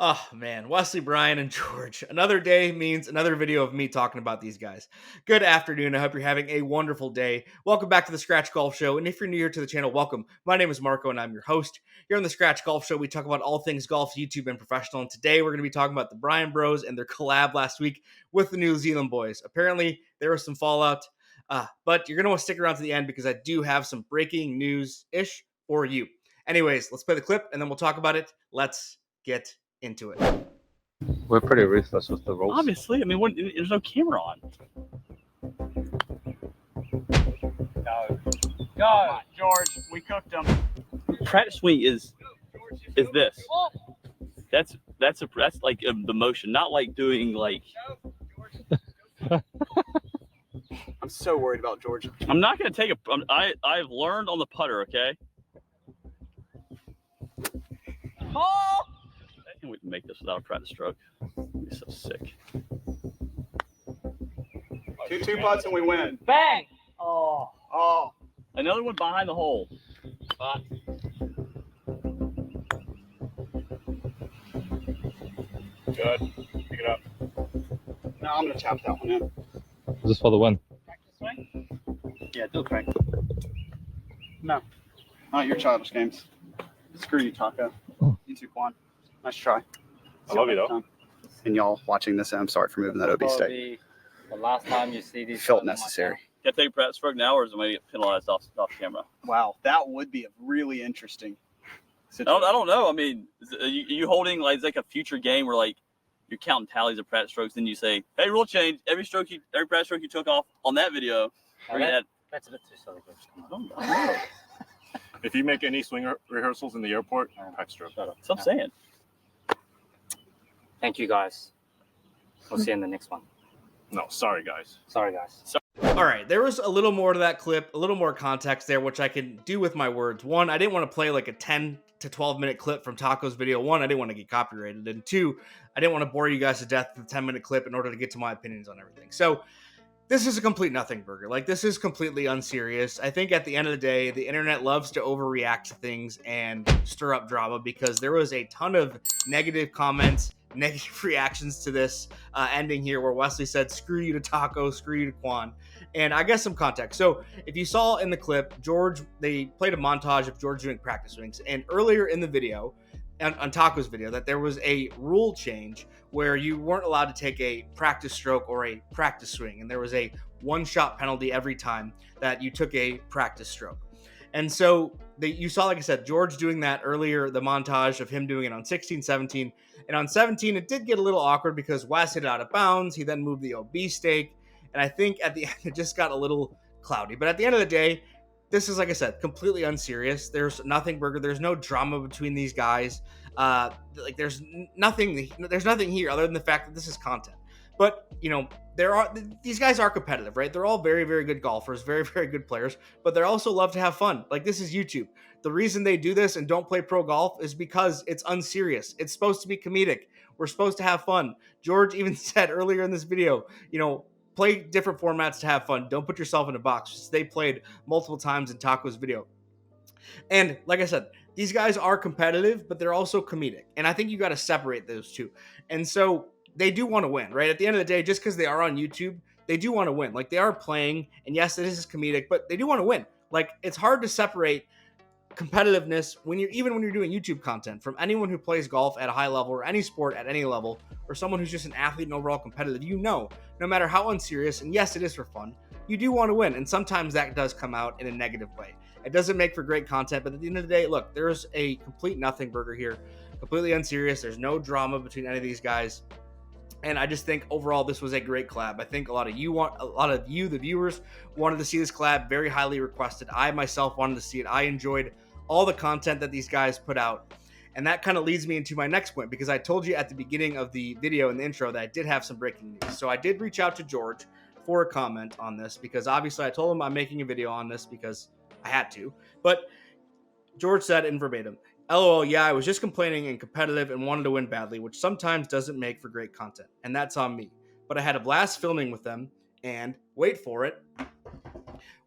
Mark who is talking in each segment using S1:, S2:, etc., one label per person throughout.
S1: Oh man, Wesley, Bryan, and George. Another day means another video of me talking about these guys. Good afternoon. I hope you're having a wonderful day. Welcome back to the Scratch Golf Show. And if you're new here to the channel, welcome. My name is Marco and I'm your host. Here on the Scratch Golf Show, we talk about all things golf, YouTube, and professional. And today we're going to be talking about the Bryan Bros and their collab last week with the New Zealand boys. Apparently, there was some fallout, but you're going to want to stick around to the end because I do have some breaking news-ish for you. Anyways, let's play the clip and then we'll talk about it. Let's get into it.
S2: We're pretty ruthless with the rules.
S3: Obviously, I mean, there's no camera on. Go, George. We cooked them. Practice swing is this. That's like the motion, not like doing like.
S4: I'm so worried about George.
S3: I'm not gonna take I've learned on the putter. Okay. Oh! I think we can make this without a practice stroke. It'd be so sick.
S4: 2 putts and we win.
S3: Bang!
S4: Oh.
S3: Another one behind the hole.
S4: Good. Pick it up. No, I'm gonna tap that one in.
S2: Is this for the win?
S3: Practice swing? Yeah, do practice.
S4: No. Not your childish games. Screw you, Taco. You too, Quan. Nice try.
S5: I love you, though.
S4: And y'all watching this, I'm sorry for moving that OB stake.
S6: The last time you see these
S4: Felt necessary.
S3: Can I take a practice stroke now, or is it going to get penalized off camera?
S4: Wow, that would be a really interesting
S3: I
S4: situation.
S3: don't know. I mean, are you holding like it's like a future game where like you're counting tallies of practice strokes, then you say, "Hey, rule change! Every practice stroke you took off on that video,
S6: That's a bit too silly.
S3: I don't know.
S5: If you make any swing rehearsals in the airport, practice stroke.
S3: That's what I'm saying.
S6: Thank you, guys. We'll see you in the next one.
S5: No, sorry, guys.
S6: Sorry, guys.
S1: All right, there was a little more to that clip, a little more context there, which I can do with my words. One, I didn't want to play like a 10 to 12 minute clip from Taco's video. One, I didn't want to get copyrighted. And two, I didn't want to bore you guys to death with a 10-minute clip in order to get to my opinions on everything. So this is a complete nothing burger. Like, this is completely unserious. I think at the end of the day, the internet loves to overreact to things and stir up drama because there was a ton of negative comments, negative reactions to this ending here where Wesley said, screw you to Taco, screw you to Quan. And I guess some context. So if you saw in the clip, they played a montage of George doing practice swings. And earlier in the video, on Taco's video, that there was a rule change where you weren't allowed to take a practice stroke or a practice swing. And there was a one-shot penalty every time that you took a practice stroke. And so you saw, like I said, George doing that earlier, the montage of him doing it on 16, 17. And on 17, it did get a little awkward because Wes hit it out of bounds. He then moved the OB stake. And I think at the end, it just got a little cloudy. But at the end of the day, this is, like I said, completely unserious. There's nothing burger. There's no drama between these guys. There's nothing here other than the fact that this is content. But, you know, these guys are competitive, right? They're all very, very good golfers, very, very good players, but they also love to have fun. Like, this is YouTube. The reason they do this and don't play pro golf is because it's unserious. It's supposed to be comedic. We're supposed to have fun. George even said earlier in this video, you know, play different formats to have fun. Don't put yourself in a box. They played multiple times in Taco's video. And like I said, these guys are competitive, but they're also comedic. And I think you got to separate those two. And so they do want to win, right? At the end of the day, just because they are on YouTube, they do want to win. Like, they are playing, and yes, this is comedic, but they do want to win. Like, it's hard to separate competitiveness when you're doing YouTube content from anyone who plays golf at a high level or any sport at any level, or someone who's just an athlete and overall competitive. You know, no matter how unserious, and yes, it is for fun, you do want to win. And sometimes that does come out in a negative way. It doesn't make for great content, but at the end of the day, look, there's a complete nothing burger here, completely unserious. There's no drama between any of these guys. And I just think overall this was a great collab. I think a lot of you, the viewers, wanted to see this collab, very highly requested. I myself wanted to see it. I enjoyed all the content that these guys put out. And that kind of leads me into my next point, because I told you at the beginning of the video in the intro that I did have some breaking news. So I did reach out to George for a comment on this, because obviously I told him I'm making a video on this because I had to. But George said in verbatim, LOL, yeah, I was just complaining and competitive and wanted to win badly, which sometimes doesn't make for great content, and that's on me. But I had a blast filming with them, and wait for it,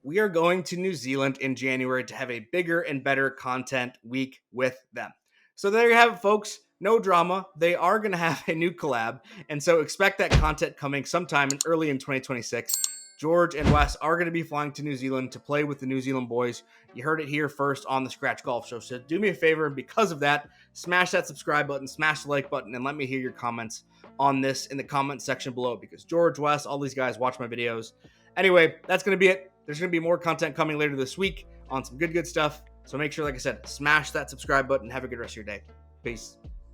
S1: we are going to New Zealand in January to have a bigger and better content week with them. So there you have it, folks. no drama. They are going to have a new collab, and so expect that content coming sometime early in 2026. George and Wes are going to be flying to New Zealand to play with the New Zealand boys. You heard it here first on the Scratch Golf Show. So do me a favor, and because of that, smash that subscribe button, smash the like button, and let me hear your comments on this in the comment section below, because George, Wes, all these guys watch my videos. Anyway, that's going to be it. There's going to be more content coming later this week on some good stuff. So make sure, like I said, smash that subscribe button. Have a good rest of your day. Peace.